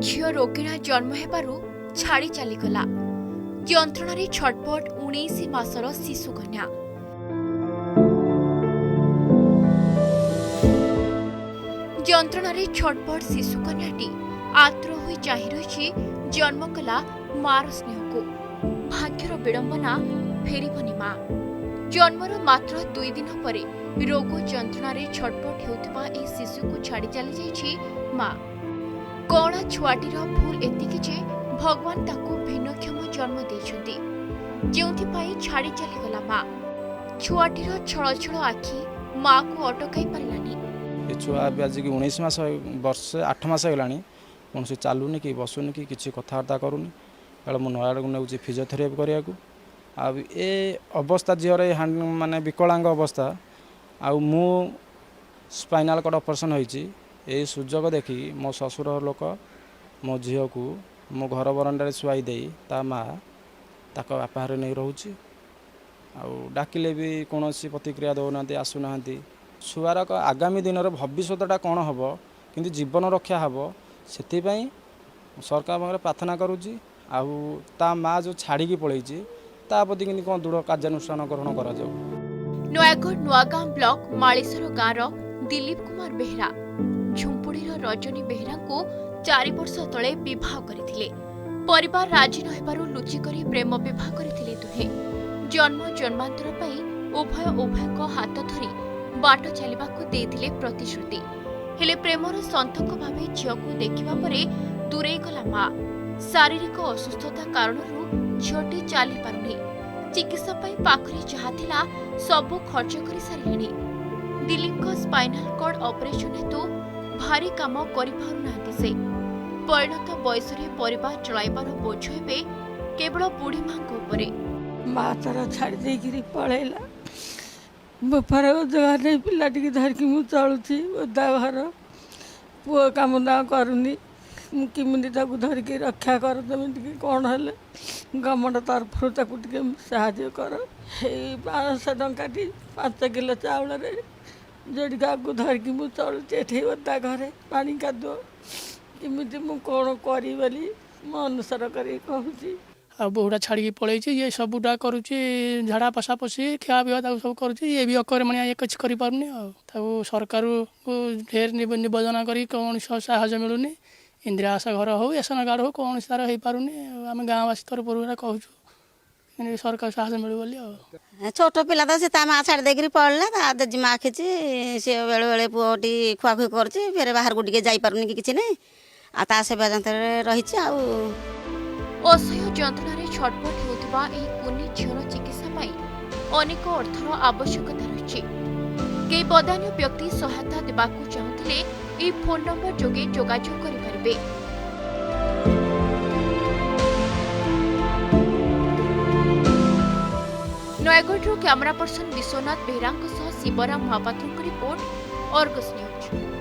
झील रोगिणा जन्म हेबारु छाड़ी चलीगला। यंत्रणा छटपट 19 मासर शिशु कन्या। यंत्रणा छटपट शिशु कन्याटी आतुर होई चाहि रही जन्म कला मार स्नेह को। भाग्यर विडंबना फेरिबनी मां। जन्मर मात्र 2 दिन पर रोग यंत्रणा छटपट होउथिबा ए शिशु को छाड़ी चली जाइछि मां। कणा छुआटीर भूल एतिକି जे भगवान ताकू भिन्नक्षम जन्म देइछन्ति, जेउथिपाई छाड़ी चलीगला मां। छुआटीर छळ छळ आखि मां को अटकाई पारलानी। ये छुआ आज की 19 मास वर्ष 8 मास होगानी कौन से चलुनि कि बसुनि कि किसी कथबार्ता करूनी। बेले मु नयागढ़ को नौची फिजियोथेरापी करने आ अवस्था झीर माने विकलांग अवस्था आउ मु स्पाइनाल कॉर्ड ऑपरेशन होइछि। ए सुजोग देखी मो ससुर लोक मो झील को मो घर बरंडा शुआई दे ता माँ ताक बापारे नहीं रोचे। डाकिले भी कौन प्रतिक्रिया दौना आसुना। छुआर आगामी दिन भविष्यटा कौन हम कि जीवन रक्षा हम से सरकार पाखे प्रार्थना करुच्ची। ता माँ जो छाड़ी पलैची ता प्रति कि कौन दृढ़ कार्यानुष्ठान ग्रहण कर। नयागढ़ नुआगां ब्लॉक मालेश्वर गाँव दिलीप कुमार बेहरा झुंपुड़ीर रजनी बेहरा को 4 वर्ष तले विवाह करथिले। परिवार राजी नहेबारु लुचिकरी प्रेम विवाह करथिले दुहे। जन्म जन्मांतर पाई उभय उभयक हाथ धरी बाट चलिबाकू देथिले प्रतिश्रुति। हेले प्रेमर संतक भावे झीलकू देखिबा परे दूरे गला मां। शारीरिक असुस्थता कारणरू झीलटी चली पारुनी। चिकित्सा पाई पाखरे जहा थिला सबु खर्च करि सारिलेनी। दिलीप स्पाइनाल कॉर्ड ऑपरेशन हेतु भारी काम करि पारु नांती से। परिणत बयस परिवार चलाइबार बोझ हे केवल बुढ़ी मां उपरे। माँ तार छाड़ी देकर पलैला। बेपार रोजगार नहीं पिला धरिकी मुझे चलुची। ओदा घर पुओ कम ना करूनी किमी धरिकी रक्षा कर। तुम कौन है गवर्नमेंट तरफ साहाय्य कर। 500 टंका 5 किलो चाउल जोड़ी को धरिकी मुझे चलुची। ओदा घरे पानी कादुओ किमी मु कौन करी बोली मो अनुसार कर कहूँ। आ बहुटा छाड़ी पलैी ये सबूटा करुच्ची झाड़ा पशा पशी खिया पिया सब करुच्ची। ये भी अकर मानिया ये किसी करें सरकार को ढेर निवेदन कर कौन साहय मिलूनी। इंदिरा आवास घर हो एसन कार्ड हो कौन तार हो पारे। आम गाँववासी तरफ कहूँ सरकार साहय मिलू बोली। छोट पिला तो से माँ छाड़ी देकर पड़ा देजी माँ खींची सी बेले बेले पुओटी खुआखुई कर बाहर को जापारूनी कि किसी नहीं आ सेवा जंतर रही। असह्य यंत्रणा छटपट होउथिबा एही कुनी झील चिकित्सा पाई अनेक अर्थर आवश्यकता रही। कई बदान्य व्यक्ति सहायता देबाकू चाहुथिले एही फोन नंबर जोगे जोगाजोग करिपारिबे। Nayagarh camera person Biswanath Behera Shivaram Mahapatra report, Argus news.